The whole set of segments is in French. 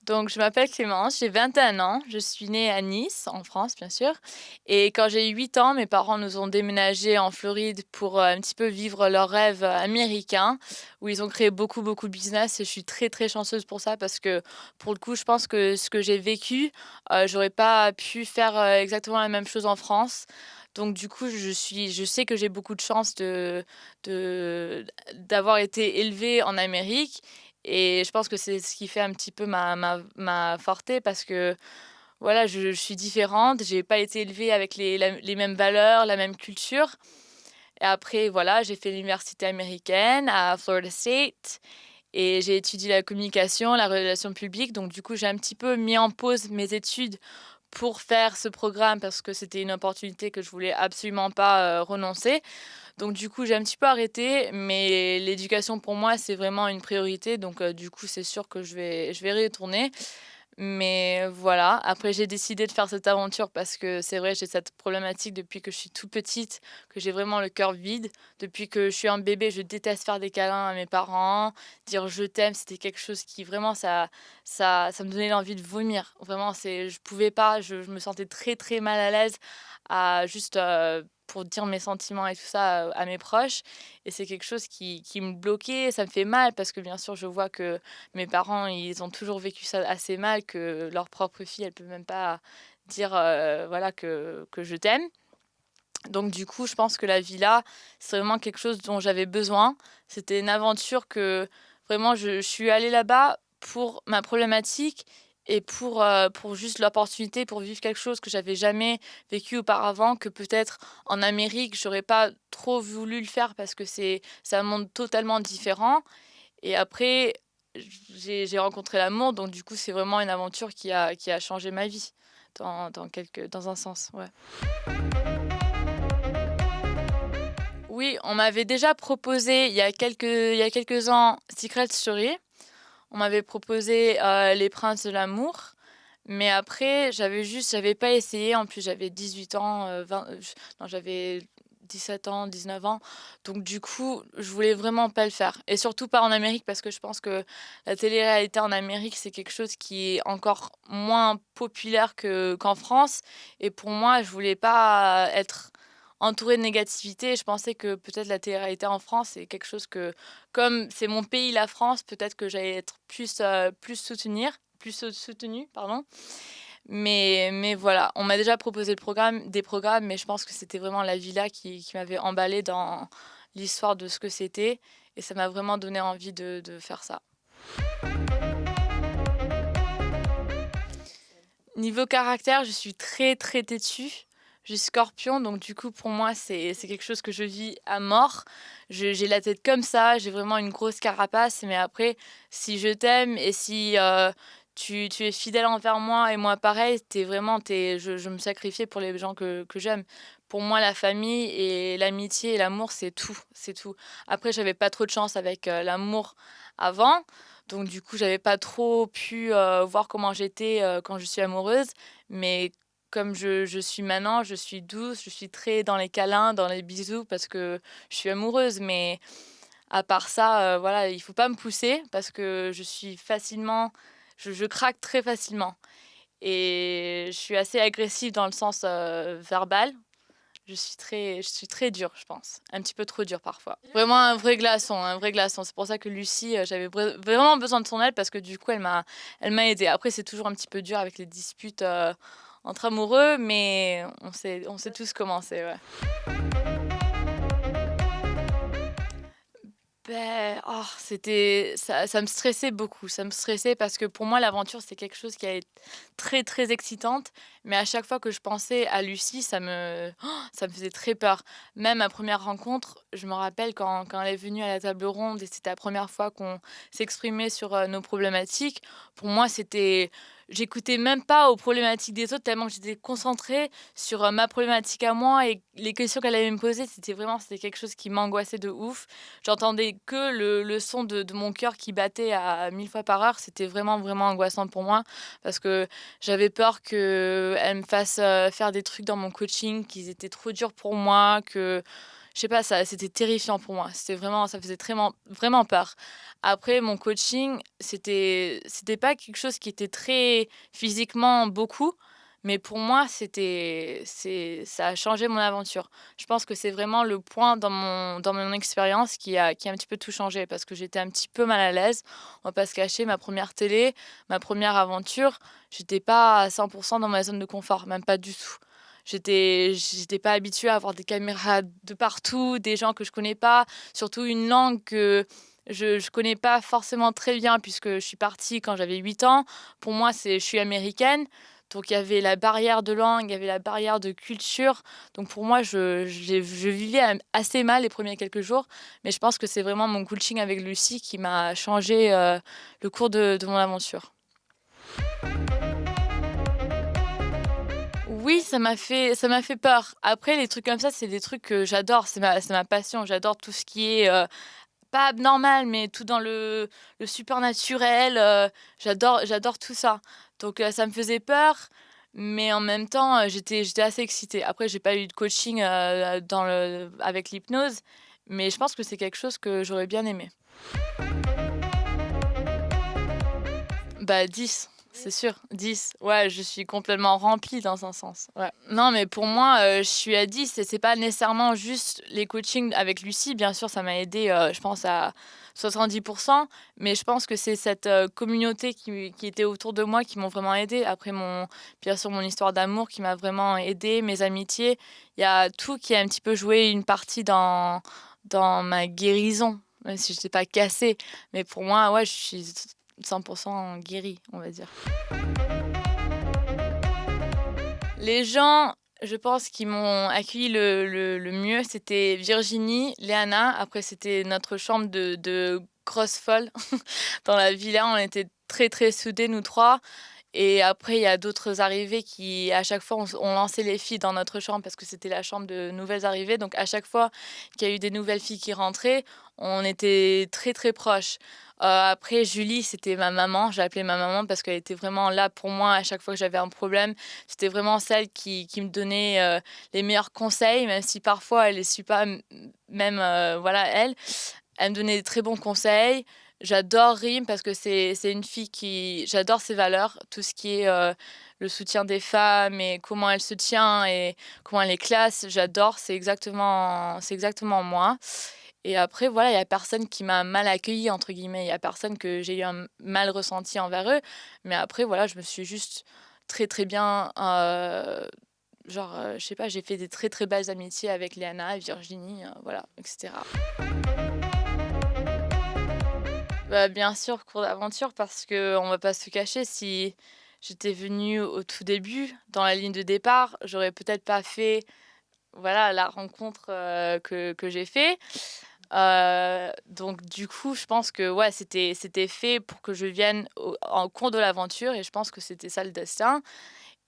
Donc, je m'appelle Clémence, j'ai 21 ans, je suis née à Nice, en France, bien sûr. Et quand j'ai eu 8 ans, mes parents nous ont déménagé en Floride pour un petit peu vivre leur rêve américain, où ils ont créé beaucoup, beaucoup de business. Et je suis très, très chanceuse pour ça parce que, pour le coup, je pense que ce que j'ai vécu, j'aurais pas pu faire exactement la même chose en France. Donc, du coup, je sais que j'ai beaucoup de chance de, d'avoir été élevée en Amérique. Et je pense que c'est ce qui fait un petit peu ma forté parce que, voilà, je suis différente, j'ai pas été élevée avec les mêmes valeurs, la même culture. Et après, voilà, j'ai fait l'université américaine à Florida State et j'ai étudié la communication, la relation publique. Donc du coup, j'ai un petit peu mis en pause mes études pour faire ce programme parce que c'était une opportunité que je voulais absolument pas, renoncer. Donc du coup, j'ai un petit peu arrêté, mais l'éducation pour moi, c'est vraiment une priorité. Donc du coup, c'est sûr que je vais y retourner. Mais voilà, après j'ai décidé de faire cette aventure parce que c'est vrai, j'ai cette problématique depuis que je suis toute petite, que j'ai vraiment le cœur vide. Depuis que je suis un bébé, je déteste faire des câlins à mes parents, dire «je t'aime», c'était quelque chose qui vraiment ça me donnait l'envie de vomir. Vraiment, je pouvais pas, je me sentais très, très mal à l'aise à juste, pour dire mes sentiments et tout ça, à mes proches et c'est quelque chose qui me bloquait. Ça me fait mal parce que bien sûr, je vois que mes parents, ils ont toujours vécu ça assez mal, que leur propre fille, elle peut même pas dire, voilà que «je t'aime». Donc du coup, je pense que la villa, c'est vraiment quelque chose dont j'avais besoin. C'était une aventure que vraiment je suis allée là-bas pour ma problématique et pour juste l'opportunité pour vivre quelque chose que j'avais jamais vécu auparavant, que peut-être en Amérique, j'aurais pas trop voulu le faire parce que c'est un monde totalement différent. Et après, j'ai rencontré l'amour, donc du coup, c'est vraiment une aventure qui a changé ma vie dans un sens, ouais. Oui, on m'avait déjà proposé il y a quelques ans Secret Story. On m'avait proposé, Les Princes de l'amour, mais après j'avais pas essayé. En plus, j'avais 18 ans, 20, non, j'avais 17 ans, 19 ans. Donc du coup, je voulais vraiment pas le faire et surtout pas en Amérique parce que je pense que la télé-réalité en Amérique, c'est quelque chose qui est encore moins populaire qu'en France et pour moi, je voulais pas être entourée de négativité. Je pensais que peut-être la télé-réalité en France, c'est quelque chose que comme c'est mon pays, la France, peut-être que j'allais être plus soutenue, pardon. Mais voilà, on m'a déjà proposé des programmes, mais je pense que c'était vraiment la villa qui m'avait emballée dans l'histoire de ce que c'était et ça m'a vraiment donné envie de faire ça. Niveau caractère, je suis très, très têtue. Je suis Scorpion, donc du coup, pour moi, c'est quelque chose que je vis à mort. J'ai la tête comme ça, j'ai vraiment une grosse carapace, mais après, si je t'aime et si, tu es fidèle envers moi et moi pareil, je me sacrifiais pour les gens que j'aime. Pour moi, la famille et l'amitié et l'amour, c'est tout, c'est tout. Après, j'avais pas trop de chance avec, l'amour avant, donc du coup, j'avais pas trop pu, voir comment j'étais, quand je suis amoureuse. Mais comme je suis maintenant, je suis douce, je suis très dans les câlins, dans les bisous parce que je suis amoureuse. Mais à part ça, voilà, il faut pas me pousser parce que je craque très facilement et je suis assez agressive dans le sens, verbal. Je suis très dure, je pense. Un petit peu trop dure parfois. Vraiment un vrai glaçon, un vrai glaçon. C'est pour ça que Lucie, j'avais vraiment besoin de son aide parce que du coup, elle m'a aidée. Après, c'est toujours un petit peu dur avec les disputes, entre amoureux, mais on sait tous comment c'est, ouais. C'était ça me stressait beaucoup. Ça me stressait parce que pour moi, l'aventure, c'est quelque chose qui est très, très excitante, mais à chaque fois que je pensais à Lucie, ça me faisait très peur. Même ma première rencontre, je me rappelle quand elle est venue à la table ronde et c'était la première fois qu'on s'exprimait sur, nos problématiques. Pour moi, j'écoutais même pas aux problématiques des autres tellement que j'étais concentrée sur, ma problématique à moi et les questions qu'elle allait me poser, c'était quelque chose qui m'angoissait de ouf. J'entendais que le son de mon cœur qui battait à 1000 fois par heure. C'était vraiment, vraiment angoissant pour moi parce que j'avais peur qu'elle me fasse, faire des trucs dans mon coaching qui étaient trop durs pour moi, que je sais pas, ça c'était terrifiant pour moi. C'était vraiment ça faisait vraiment peur. Après mon coaching, c'était pas quelque chose qui était très physiquement beaucoup, mais pour moi, ça a changé mon aventure. Je pense que c'est vraiment le point dans mon expérience qui a un petit peu tout changé parce que j'étais un petit peu mal à l'aise. On va pas se cacher, ma première télé, ma première aventure, j'étais pas à 100 dans ma zone de confort, même pas du tout. J'étais pas habituée à avoir des caméras de partout, des gens que je connais pas, surtout une langue que je connais pas forcément très bien puisque je suis partie quand j'avais 8 ans. Pour moi, je suis américaine, donc il y avait la barrière de langue, il y avait la barrière de culture. Donc pour moi, je vivais assez mal les premiers quelques jours, mais je pense que c'est vraiment mon coaching avec Lucie qui m'a changé le cours de mon aventure. Oui, ça m'a fait peur. Après, les trucs comme ça, c'est des trucs que j'adore, c'est ma passion. J'adore tout ce qui est, pas abnormal, mais tout dans le supernaturel, j'adore tout ça. Donc ça me faisait peur, mais en même temps, j'étais assez excitée. Après, j'ai pas eu de coaching, avec l'hypnose, mais je pense que c'est quelque chose que j'aurais bien aimé. Bah 10, c'est sûr, 10. Ouais, je suis complètement remplie dans un sens, ouais. Non, mais pour moi, je suis à 10 et c'est pas nécessairement juste les coachings avec Lucie. Bien sûr, ça m'a aidée, je pense à 70, mais je pense que c'est cette, communauté qui était autour de moi qui m'ont vraiment aidée. Après bien sûr, mon histoire d'amour qui m'a vraiment aidée, mes amitiés. Il y a tout qui a un petit peu joué une partie dans ma guérison, même si j'étais pas cassée. Mais pour moi, ouais, je suis 100 guérie, on va dire. Les gens, je pense, qui m'ont accueilli le mieux, c'était Virginie, Léana. Après, c'était notre chambre de grosses folles dans la villa. On était très, très soudés, nous 3. Et après, il y a d'autres arrivées qui, à chaque fois, on lançait les filles dans notre chambre parce que c'était la chambre de nouvelles arrivées. Donc, à chaque fois qu'il y a eu des nouvelles filles qui rentraient, on était très, très proches. Après, Julie, c'était ma maman. J'ai appelé ma maman parce qu'elle était vraiment là pour moi à chaque fois que j'avais un problème. C'était vraiment celle qui me donnait les meilleurs conseils, même si parfois elle ne suit pas, même, voilà, elle. Elle me donnait des très bons conseils. J'adore Rim parce que c'est une fille qui j'adore ses valeurs, tout ce qui est, le soutien des femmes et comment elle se tient et comment elle est classe, j'adore, c'est exactement moi. Et après voilà, il y a personne qui m'a «mal accueillie» entre guillemets, il y a personne que j'ai eu un mal ressenti envers eux, mais après voilà, je me suis juste très, très bien, genre, je sais pas, j'ai fait des très, très belles amitiés avec Léana, Virginie, voilà, et cetera. Bah, bien sûr, cours d'aventure parce que on va pas se cacher, si j'étais venue au tout début, dans la ligne de départ, j'aurais peut-être pas fait, voilà, la rencontre, que j'ai fait. Donc du coup, je pense que, ouais, c'était fait pour que je vienne en cours de l'aventure et je pense que c'était ça le destin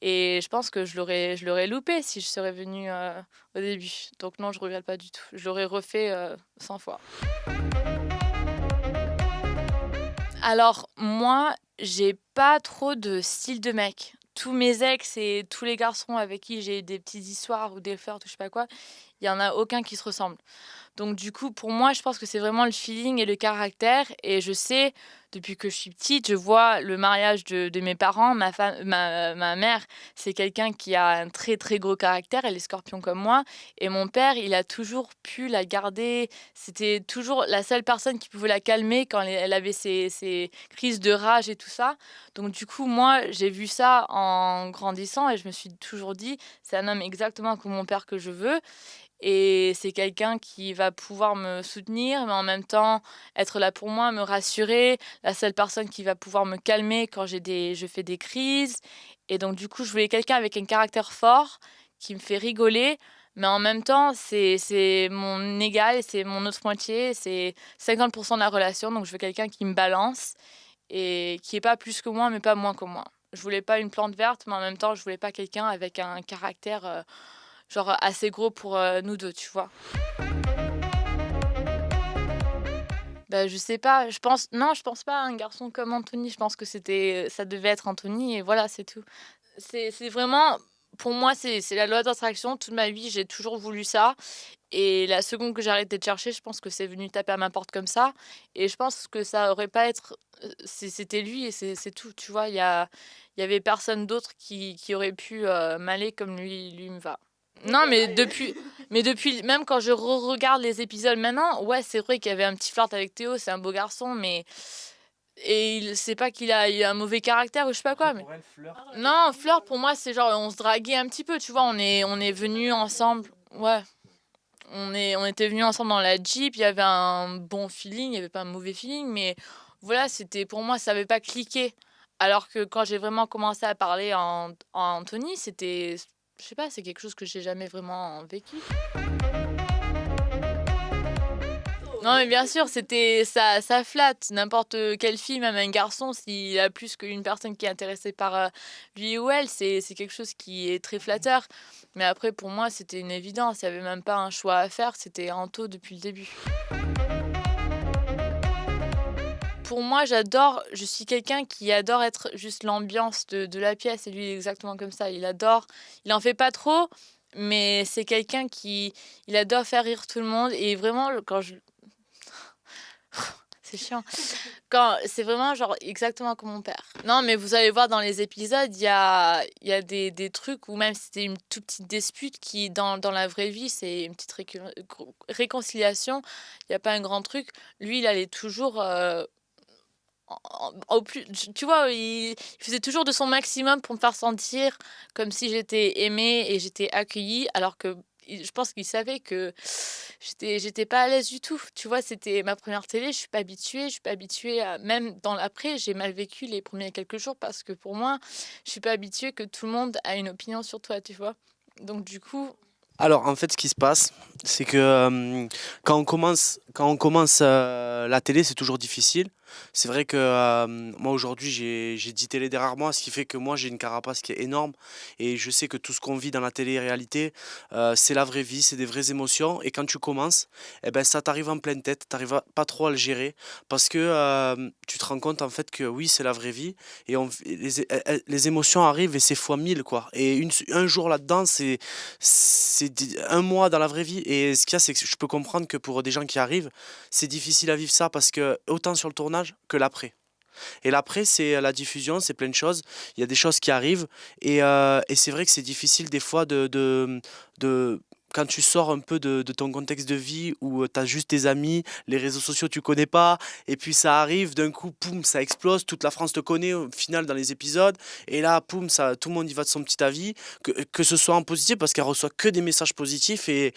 et je pense que je l'aurais loupé si je serais venue, au début. Donc non, je regrette pas du tout. Je l'aurais refait, 100 fois. Alors moi, j'ai pas trop de style de mec. Tous mes ex et tous les garçons avec qui j'ai eu des petites histoires ou des flirts ou je sais pas quoi, il y en a aucun qui se ressemble. Donc du coup, pour moi, je pense que c'est vraiment le feeling et le caractère et je sais, depuis que je suis petite, je vois le mariage de mes parents, ma mère, c'est quelqu'un qui a un très, très gros caractère, elle est scorpion comme moi et mon père, il a toujours pu la garder, c'était toujours la seule personne qui pouvait la calmer quand elle avait ses crises de rage et tout ça. Donc du coup, moi, j'ai vu ça en grandissant et je me suis toujours dit: «C'est un homme exactement comme mon père que je veux» et c'est quelqu'un qui va pouvoir me soutenir, mais en même temps être là pour moi, me rassurer, la seule personne qui va pouvoir me calmer quand je fais des crises. Et donc du coup, je voulais quelqu'un avec un caractère fort, qui me fait rigoler, mais en même temps, c'est mon égal, c'est mon autre moitié, c'est 50 de la relation, donc je veux quelqu'un qui me balance et qui est pas plus que moi, mais pas moins que moi. Je voulais pas une plante verte, mais en même temps, je voulais pas quelqu'un avec un caractère, genre assez gros pour, nous 2, tu vois? Bah, je sais pas, je pense non, je pense pas à un garçon comme Anthony, je pense que ça devait être Anthony et voilà, c'est tout. C'est vraiment Pour moi, c'est la loi d'attraction. Toute ma vie, j'ai toujours voulu ça et la seconde que j'ai arrêté de chercher, je pense que c'est venu taper à ma porte comme ça et je pense que ça aurait pas être c'était lui et c'est tout, tu vois? Il y avait personne d'autre qui aurait pu, m'aller comme lui me va. Non, mais depuis même quand je regarde les épisodes maintenant, ouais, c'est vrai qu'il y avait un petit flirt avec Théo, c'est un beau garçon, mais c'est pas qu'il a un mauvais caractère ou je sais pas quoi, mais Pour elle, flirt. non, flirt pour moi, c'est genre on se draguait un petit peu, tu vois? On est venus ensemble ouais, on était venus ensemble dans la Jeep, il y avait un bon feeling, il y avait pas un mauvais feeling, mais voilà, c'était pour moi, ça avait pas cliqué. Alors que quand j'ai vraiment commencé à parler en Anthony, c'était je sais pas, c'est quelque chose que j'ai jamais vraiment vécu. Non, mais bien sûr, c'était ça flatte n'importe quelle fille, même un garçon, s'il a plus qu'une personne qui est intéressée par, lui ou elle, c'est quelque chose qui est très flatteur. Mais après pour moi, c'était une évidence, il y avait même pas un choix à faire, c'était Anto depuis le début. Pour moi, je suis quelqu'un qui adore être juste l'ambiance de la pièce et lui, il est exactement comme ça. Il en fait pas trop, mais c'est quelqu'un qui il adore faire rire tout le monde et vraiment, quand je c'est chiant. Quand c'est vraiment genre exactement comme mon père. Non, mais vous allez voir dans les épisodes, il y a des trucs où même si c'était une toute petite dispute qui dans la vraie vie, c'est une petite réconciliation, il y a pas un grand truc. Lui, il allait toujours, au plus tu vois, il faisait toujours de son maximum pour me faire sentir comme si j'étais aimée et j'étais accueillie alors que je pense qu'il savait que j'étais pas à l'aise du tout. Tu vois, c'était ma première télé, je suis pas habituée à même dans l'après, j'ai mal vécu les premiers quelques jours parce que pour moi, je suis pas habituée que tout le monde a une opinion sur toi, tu vois? Donc du coup Alors, en fait, ce qui se passe, c'est que quand on commence la télé, c'est toujours difficile. C'est vrai que moi, aujourd'hui, j'ai 10 télés derrière moi, ce qui fait que moi, j'ai une carapace qui est énorme. Et je sais que tout ce qu'on vit dans la télé-réalité, c'est la vraie vie, c'est des vraies émotions. Et quand tu commences, eh ben, ça t'arrive en pleine tête, t'arrives pas trop à le gérer. Parce que tu te rends compte, en fait, que oui, c'est la vraie vie. Et les émotions arrivent et c'est fois 1000 quoi. Et un jour là-dedans, un mois dans la vraie vie. Et ce qu'il y a, c'est que je peux comprendre que pour des gens qui arrivent, c'est difficile à vivre ça parce que autant sur le tournage que l'après. Et l'après, c'est la diffusion, c'est plein de choses. Il y a des choses qui arrivent et c'est vrai que c'est difficile des fois de quand tu sors un peu de ton contexte de vie où tu as juste tes amis, les réseaux sociaux tu connais pas, et puis ça arrive d'un coup, poum, ça explose, toute la France te connaît au final dans les épisodes, et là, poum, ça, tout le monde y va de son petit avis, que ce soit en positif parce qu'elle reçoit que des messages positifs et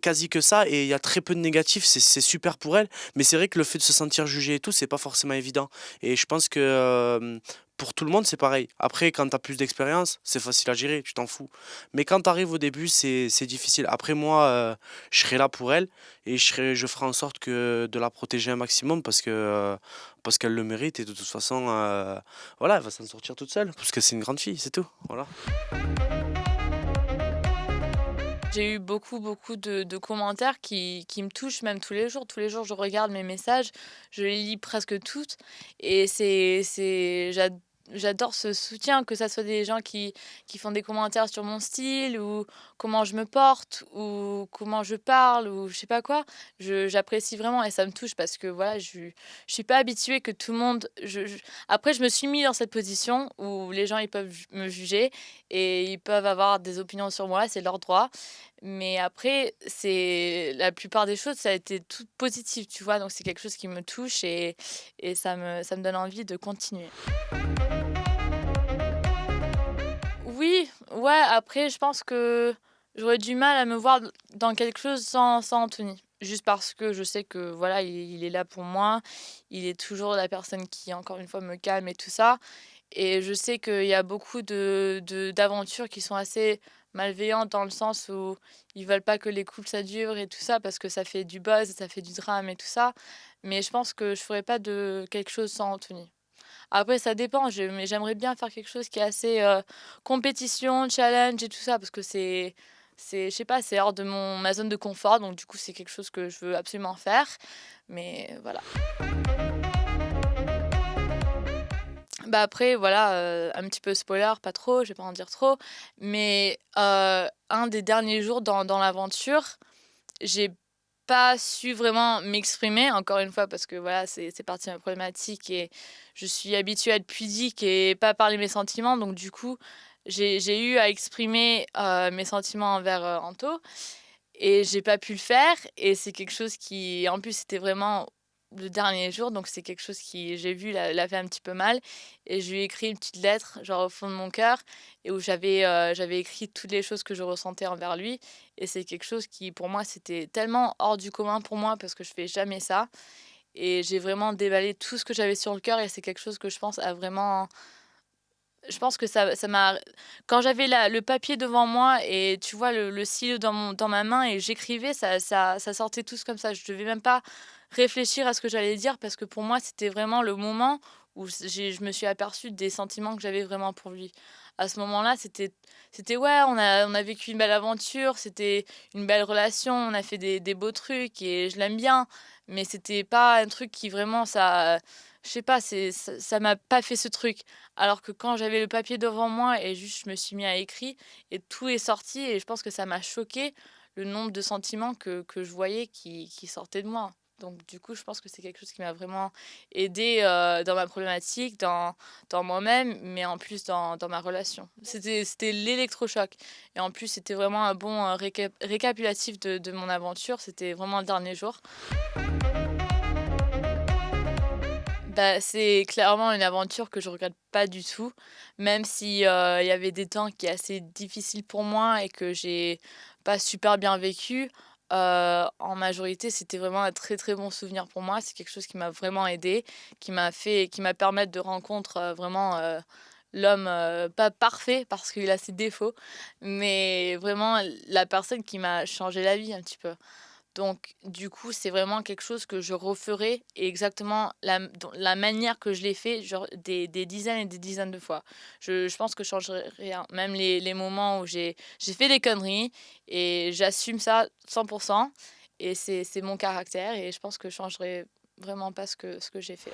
quasi que ça, et il y a très peu de négatifs, c'est super pour elle, mais c'est vrai que le fait de se sentir jugé et tout, c'est pas forcément évident. Et je pense que pour tout le monde, c'est pareil. Après, quand tu as plus d'expérience, c'est facile à gérer, tu t'en fous. Mais quand tu arrives au début, c'est difficile. Après, moi, je serai là pour elle et je ferai en sorte de la protéger un maximum parce qu'elle le mérite et de toute façon, voilà, elle va s'en sortir toute seule parce que c'est une grande fille, c'est tout. Voilà. j'ai eu beaucoup, beaucoup de commentaires qui me touchent même tous les jours. Tous les jours, je regarde mes messages, je les lis presque toutes et j'adore ce soutien, que ça soit des gens qui font des commentaires sur mon style ou comment je me porte ou comment je parle ou je sais pas quoi. J'apprécie vraiment et ça me touche parce que voilà, je suis pas habituée que tout le monde après je me suis mis dans cette position où les gens ils peuvent me juger et ils peuvent avoir des opinions sur moi, c'est leur droit. Mais après, c'est la plupart des choses, ça a été tout positif, tu vois? Donc c'est quelque chose qui me touche et ça me donne envie de continuer. Oui, ouais, après je pense que j'aurais du mal à me voir dans quelque chose sans Anthony. Juste parce que je sais que voilà, il est là pour moi. Il est toujours la personne qui, encore une fois, me calme et tout ça. Et je sais qu'il y a beaucoup d'aventures qui sont assez malveillantes dans le sens où ils veulent pas que les couples ça dure et tout ça parce que ça fait du buzz, ça fait du drame et tout ça. Mais je pense que je ferais pas de quelque chose sans Anthony. Après, ça dépend, mais j'aimerais bien faire quelque chose qui est assez compétition, challenge et tout ça, parce que je sais pas, c'est hors de ma zone de confort, donc du coup, c'est quelque chose que je veux absolument faire. Mais voilà. Bah, après voilà, un petit peu spoiler, pas trop, je vais pas en dire trop, mais un des derniers jours dans l'aventure, j'ai pas su vraiment m'exprimer, encore une fois, parce que voilà, c'est partie de ma problématique et je suis habituée à être pudique et pas parler mes sentiments. Donc du coup, j'ai eu à exprimer, mes sentiments envers, Anto et j'ai pas pu le faire et c'est quelque chose qui en plus, c'était vraiment le dernier jour, donc c'est quelque chose qui, j'ai vu, l'a fait un petit peu mal et je lui ai écrit une petite lettre, genre au fond de mon cœur et où j'avais écrit toutes les choses que je ressentais envers lui et c'est quelque chose qui, pour moi, c'était tellement hors du commun pour moi parce que je fais jamais ça et j'ai vraiment déballé tout ce que j'avais sur le cœur et c'est quelque chose que je pense a vraiment je pense que ça m'a quand j'avais le papier devant moi et tu vois le stylo dans ma main et j'écrivais, ça sortait tous comme ça. Je devais même pas réfléchir à ce que j'allais dire parce que pour moi, c'était vraiment le moment où je me suis aperçue des sentiments que j'avais vraiment pour lui. À ce moment-là, c'était ouais, on a vécu une belle aventure, c'était une belle relation, on a fait des beaux trucs et je l'aime bien, mais c'était pas un truc qui vraiment je sais pas, ça m'a pas fait ce truc. Alors que quand j'avais le papier devant moi et juste je me suis mis à écrire et tout est sorti et je pense que ça m'a choqué le nombre de sentiments que je voyais qui sortaient de moi. Donc du coup, je pense que c'est quelque chose qui m'a vraiment aidée, dans ma problématique, dans moi-même, mais en plus dans ma relation. C'était l'électrochoc et en plus, c'était vraiment un bon, récapitulatif de mon aventure. C'était vraiment le dernier jour. Bah, c'est clairement une aventure que je regrette pas du tout, même si, il y avait des temps qui est assez difficiles pour moi et que j'ai pas super bien vécu. En majorité, c'était vraiment un très, très bon souvenir pour moi. C'est quelque chose qui m'a vraiment aidée, qui m'a permis de rencontrer, vraiment, l'homme, pas parfait parce qu'il a ses défauts, mais vraiment la personne qui m'a changé la vie un petit peu. Donc, du coup, c'est vraiment quelque chose que je referai exactement dans la manière que je l'ai fait, genre des dizaines et des dizaines de fois. Je pense que je changerai rien. Même les moments où j'ai fait des conneries et j'assume ça 100%. Et c'est mon caractère et je pense que je changerai vraiment pas ce que j'ai fait.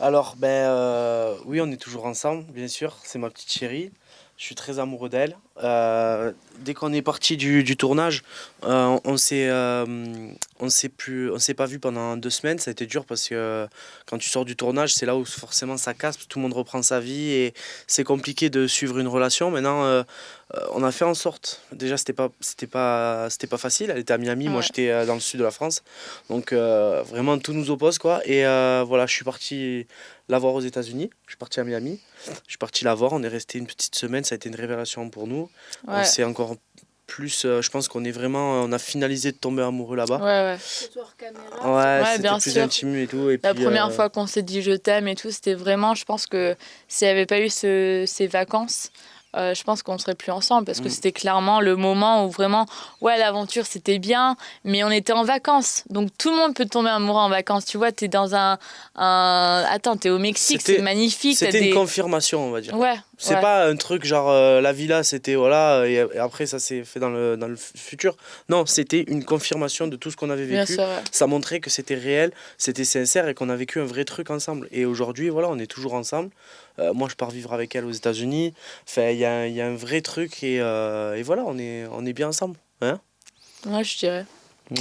Alors, ben, oui, on est toujours ensemble, bien sûr, c'est ma petite chérie. Je suis très amoureux d'elle. Dès qu'on est parti du tournage, on s'est pas vu pendant 2 semaines. Ça a été dur parce que quand tu sors du tournage, c'est là où forcément ça casse, tout le monde reprend sa vie et c'est compliqué de suivre une relation. Maintenant, on a fait en sorte. Déjà, c'était pas facile. Elle était à Miami, moi Ouais. j'étais dans le sud de la France. Donc vraiment tout nous oppose quoi. Et voilà, je suis parti la voir aux États-Unis. Je suis parti à Miami. Je suis parti la voir. On est resté une petite semaine. Ça a été une révélation pour nous. On Ouais, s'est encore plus. Je pense qu'on est vraiment. On a finalisé de tomber amoureux ouais, là-bas. ouais. Photo hors caméra, c'est Ouais, Ouais, c'était bien plus sûr. intime et tout. Et La puis. première fois qu'on s'est dit je t'aime et tout, c'était vraiment, je pense que s'il n'y avait pas eu ces vacances, je pense qu'on ne serait plus ensemble parce que Mm. c'était clairement le moment où vraiment, ouais, l'aventure c'était bien, mais on était en vacances. Donc tout le monde peut tomber amoureux en vacances. Tu vois, t'es dans Attends, t'es au Mexique, c'est C'était. magnifique, t'as C'était une des. confirmation, on va dire. Ouais, C'est ouais, pas un truc genre la villa, c'était voilà, et après ça s'est fait dans le futur. Non, c'était une confirmation de tout ce qu'on avait bien vécu. sûr, ouais. Ça montrait que c'était réel, c'était sincère et qu'on a vécu un vrai truc ensemble. Et aujourd'hui, voilà, on est toujours ensemble. Moi, je pars vivre avec elle aux États-Unis. Enfin, il y a un vrai truc et voilà, on est bien ensemble. Hein. Ouais, je dirais. Mm.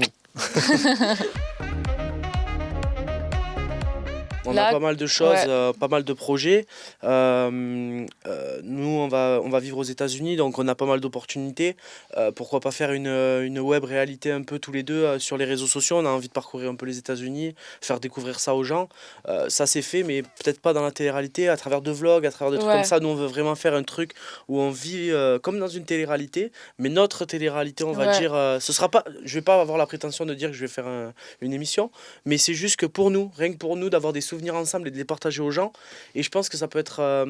On a Là, pas mal de choses, ouais, pas mal de projets. Nous, on va vivre aux États-Unis, donc on a pas mal d'opportunités. Pourquoi pas faire une web réalité un peu tous les deux sur les réseaux sociaux. On a envie de parcourir un peu les États-Unis, faire découvrir ça aux gens. Ça c'est fait, mais peut-être pas dans la télé-réalité, à travers de vlogs, à travers de trucs comme ouais, ça. Nous, on veut vraiment faire un truc où on vit comme dans une télé-réalité, mais notre télé-réalité, on va ouais. dire, ce sera pas. Je vais pas avoir la prétention de dire que je vais faire une émission, mais c'est juste que pour nous, rien que pour nous, d'avoir des souvenirs ensemble et de les partager aux gens. Et je pense que ça peut être.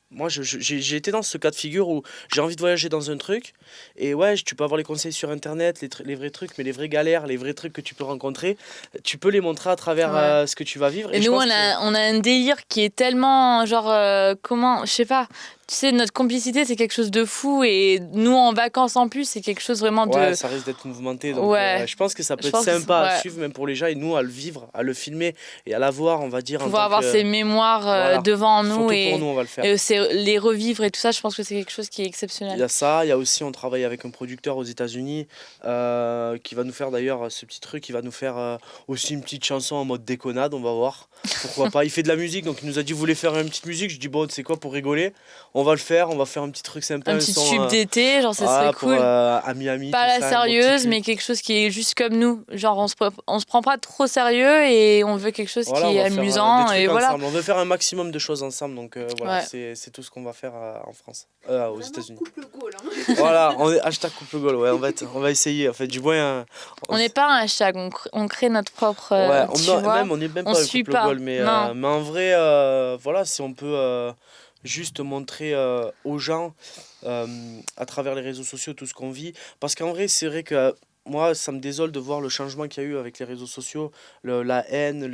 Moi, j'ai été dans ce cas de figure où j'ai envie de voyager dans un truc. Et ouais, tu peux avoir les conseils sur Internet, les vrais trucs, mais les vraies galères, les vrais trucs que tu peux rencontrer, tu peux les montrer à travers Ouais. ce que tu vas vivre. Et Et je nous, pense que. on a un délire qui est tellement, genre, comment, je sais pas. tu sais, notre complicité, c'est quelque chose de fou. Et nous, en vacances en plus, c'est quelque chose vraiment Ouais, de... ça risque d'être mouvementé. Donc, Ouais, je pense que ça peut je être pense que sympa à ouais. suivre, même pour les gens, et nous, à le vivre, à le filmer et à l'avoir, on va dire, en Pouvoir tant avoir que. ces mémoires Voilà. devant nous Surtout pour nous, on va le faire. et les revivre et tout ça, je pense que c'est quelque chose qui est Il exceptionnel. y a ça, il y a aussi, on travaille avec un producteur aux États-Unis qui va nous faire d'ailleurs ce petit truc, il va nous faire aussi une petite chanson en mode déconnade, on va voir. Pourquoi pas. Il fait de la musique, donc il nous a dit, vous voulez faire une petite musique? Je dis, bon, c'est quoi pour rigoler? On va le faire, on va faire un petit truc sympa, Un un petit son tube d'été, genre, ça serait pour cool. à Miami, Pas tout la ça, un beau petit sérieuse, clip. mais quelque chose qui est juste comme nous. Genre, on se prend pas trop sérieux et on veut quelque chose Voilà, qui on est va faire des amusant. Et trucs voilà. ensemble. On veut faire un maximum de choses ensemble, donc voilà, Ouais. c'est tout ce qu'on va faire en France, aux Vraiment États-Unis. couple goal. Hein. Voilà, on est hashtag couple goal, ouais, on va essayer, en fait, du moins. On n'est pas un hashtag, on crée notre propre. Ouais, Tu vois, on n'est même on pas un suit couple pas. goal, Non. mais en vrai, voilà, si on peut juste montrer aux gens euh, à travers les réseaux sociaux tout ce qu'on vit, parce qu'en vrai, c'est vrai que moi, ça me désole de voir le changement qu'il y a eu avec les réseaux sociaux, la haine,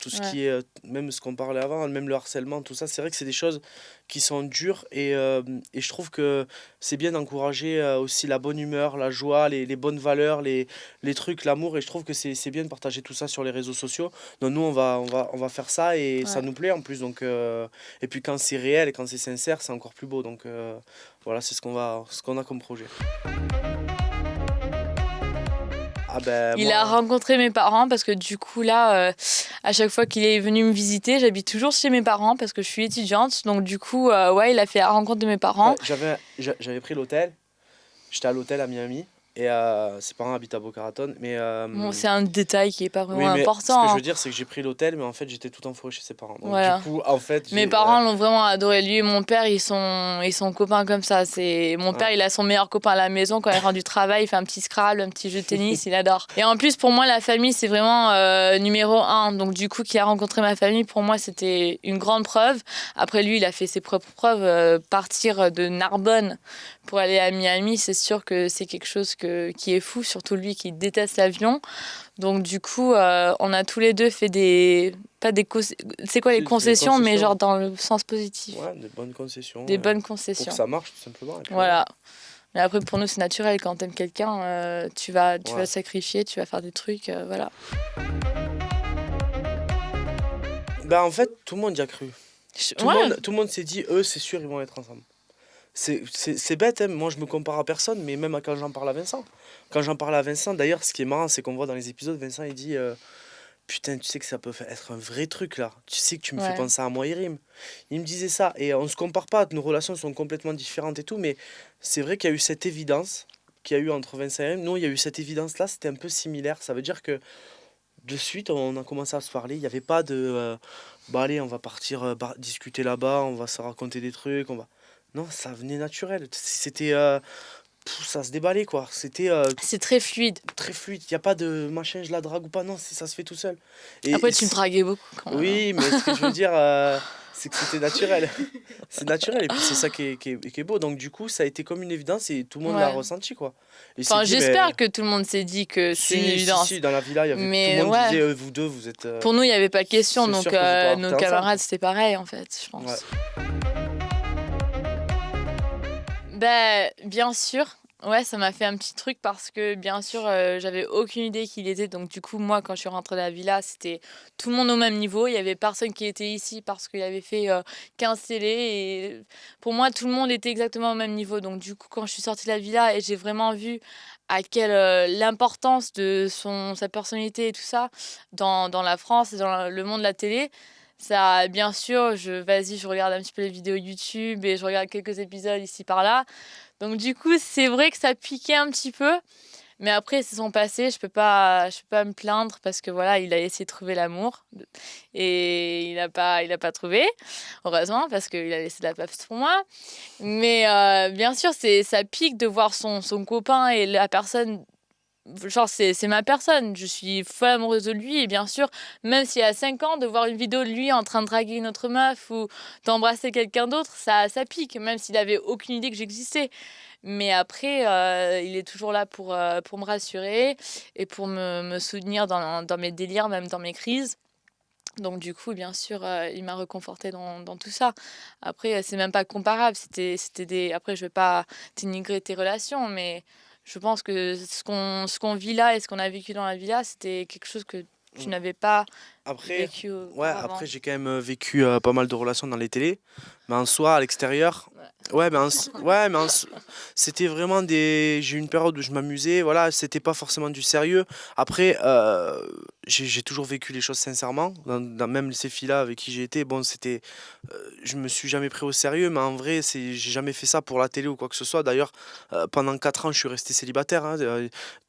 tout ce Ouais. qui est, même ce qu'on parlait avant, même le harcèlement, tout ça, c'est vrai que c'est des choses qui sont dures et je trouve que c'est bien d'encourager aussi la bonne humeur, la joie, les bonnes valeurs, les trucs, l'amour, et je trouve que c'est bien de partager tout ça sur les réseaux sociaux. Donc nous, on va faire ça et ça Ouais. nous plaît en plus. Donc, et puis quand c'est réel et quand c'est sincère, c'est encore plus beau. Donc voilà, c'est ce qu'on a comme projet. Ah ben, Il moi, a rencontré mes parents parce que du coup là, à chaque fois qu'il est venu me visiter, j'habite toujours chez mes parents parce que je suis étudiante. Donc du coup, ouais, il a fait la rencontre de mes parents. j'avais pris l'hôtel. J'étais à l'hôtel à Miami et ses parents habitent à Boca Raton. Mais Bon, c'est un détail qui est pas vraiment oui, mais ce que je important, veux hein. dire, c'est que j'ai pris l'hôtel, mais en fait, j'étais tout en forêt chez ses parents. Donc du Voilà. coup, en fait, Mes j'ai parents l'ont vraiment adoré. Lui et mon père, ils sont copains comme ça. Mon père, ouais. il a son meilleur copain à la maison. Quand il rentre du travail, il fait un petit Scrabble, un petit jeu de tennis, il adore. Et en plus, pour moi, la famille, c'est vraiment numéro un. Donc du coup, qu'il a rencontré ma famille, pour moi, c'était une grande preuve. Après, lui, il a fait ses propres preuves. Partir de Narbonne pour aller à Miami, c'est sûr que c'est quelque chose qui est fou, surtout lui qui déteste l'avion. Donc du coup, on a tous les deux fait pas des c'est quoi les C'est des concessions, mais concessions. genre dans le sens positif. Ouais, des bonnes concessions. Des bonnes Pour que concessions. ça marche, tout simplement. Et puis Voilà. Mais après, pour nous, c'est naturel. Quand t'aimes quelqu'un, tu vas Ouais. sacrifier, tu vas faire des trucs, voilà. Ben, en fait, tout le monde y a cru. Ouais. Tout le monde s'est dit, eux, c'est sûr, ils vont être ensemble. C'est bête, hein. Moi je me compare à personne, mais même quand j'en parle à Vincent. Quand j'en parle à Vincent, d'ailleurs, ce qui est marrant, c'est qu'on voit dans les épisodes, Vincent il dit putain, tu sais que ça peut être un vrai truc là. Tu sais que tu me fais Ouais. penser à moi, Irim. Il me disait ça, et on se compare pas, nos relations sont complètement différentes et tout, mais c'est vrai qu'il y a eu cette évidence qu'il y a eu entre Vincent et Irim. Nous, il y a eu cette évidence là, c'était un peu similaire. Ça veut dire que de suite, on a commencé à se parler. Il n'y avait pas de bah allez, on va partir discuter là-bas, on va se raconter des trucs, on va. Non, ça venait naturel. C'était. Ça se déballait quoi. C'était C'est très fluide. très fluide. Il n'y a pas de machin, je la drague ou pas. Non, ça se fait tout seul. Après, tu me draguais beaucoup quand même. Oui, mais ce que je veux dire, c'est que c'était naturel. C'est naturel et puis c'est ça qui est beau. Donc du coup, ça a été comme une évidence et tout le monde l'a Ouais. ressenti quoi. Et il s'est Enfin, dit, j'espère mais. que tout le monde s'est dit que c'est une Si, évidence. dans la villa, tout Mais le monde ouais. disait, vous deux, vous êtes. Pour nous, il n'y avait pas question, c'est donc sûr que vous partez nos ensemble, camarades, quoi. c'était pareil en fait, je pense. Ouais. Ben, bien sûr. Ouais, ça m'a fait un petit truc parce que, bien sûr, j'avais aucune idée qui il était. Donc, du coup, moi, quand je suis rentrée à la villa, c'était tout le monde au même niveau. Il y avait personne qui était ici parce qu'il avait fait 15 télé. Et pour moi, tout le monde était exactement au même niveau. Donc, du coup, quand je suis sortie de la villa et j'ai vraiment vu à quelle l'importance de sa personnalité et tout ça dans la France et dans le monde de la télé. Ça, bien sûr, je regarde un petit peu les vidéos YouTube et je regarde quelques épisodes ici par là. Donc du coup, c'est vrai que ça piquait un petit peu, mais après c'est son passé, je peux pas me plaindre parce que voilà, il a essayé de trouver l'amour et il a pas trouvé, heureusement parce qu'il a laissé de la place pour moi. Mais bien sûr, ça pique de voir son copain et la personne. Genre, c'est ma personne, je suis folle amoureuse de lui, et bien sûr, même s'il y a 5 ans, de voir une vidéo de lui en train de draguer une autre meuf ou d'embrasser quelqu'un d'autre, ça pique, même s'il avait aucune idée que j'existais. Mais après, il est toujours là pour me rassurer et pour me soutenir dans mes délires, même dans mes crises. Donc du coup, bien sûr, il m'a réconfortée dans tout ça. Après, c'est même pas comparable, c'était des après je vais pas dénigrer tes relations, mais je pense que ce qu'on vit là et ce qu'on a vécu dans la villa, c'était quelque chose que tu Mmh. n'avais pas Après, vécu ouais, auparavant. après j'ai quand même vécu pas mal de relations dans les télés, mais en soi, à l'extérieur, Ouais. ouais, ouais, c'était vraiment des. J'ai eu une période où je m'amusais, voilà, c'était pas forcément du sérieux. Après, j'ai toujours vécu les choses sincèrement, dans même ces filles-là avec qui j'ai été, bon, je me suis jamais pris au sérieux, mais en vrai, j'ai jamais fait ça pour la télé ou quoi que ce soit. D'ailleurs, pendant 4 ans, je suis resté célibataire, hein.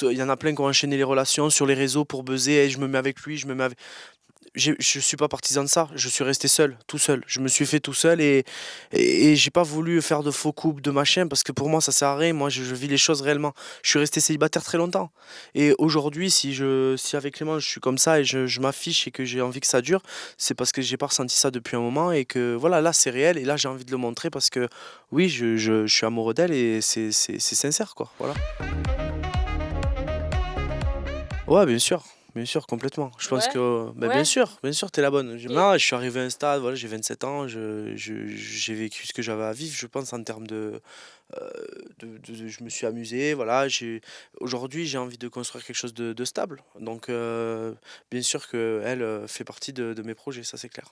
Il y en a plein qui ont enchaîné les relations sur les réseaux pour buzzer. Et je me mets avec lui, je me mets avec. Je suis pas partisan de ça. Je suis resté seul, tout seul. Je me suis fait tout seul et j'ai pas voulu faire de faux couples, de machin, parce que pour moi, ça sert à rien. Moi, je vis les choses réellement. Je suis resté célibataire très longtemps. Et aujourd'hui, si avec Clément, je suis comme ça et je m'affiche et que j'ai envie que ça dure, c'est parce que j'ai pas ressenti ça depuis un moment et que voilà, là, c'est réel et là, j'ai envie de le montrer parce que oui, je suis amoureux d'elle et c'est sincère, quoi. Voilà. Ouais, bien sûr, complètement. Je pense Ouais, que, bah, ouais, bien sûr, t'es la bonne. et Non, je suis arrivé à un stade, voilà, j'ai 27 ans, j'ai vécu ce que j'avais à vivre, je pense, en termes je me suis amusé, voilà, aujourd'hui, j'ai envie de construire quelque chose de stable. Donc, bien sûr que elle fait partie de mes projets, ça c'est clair.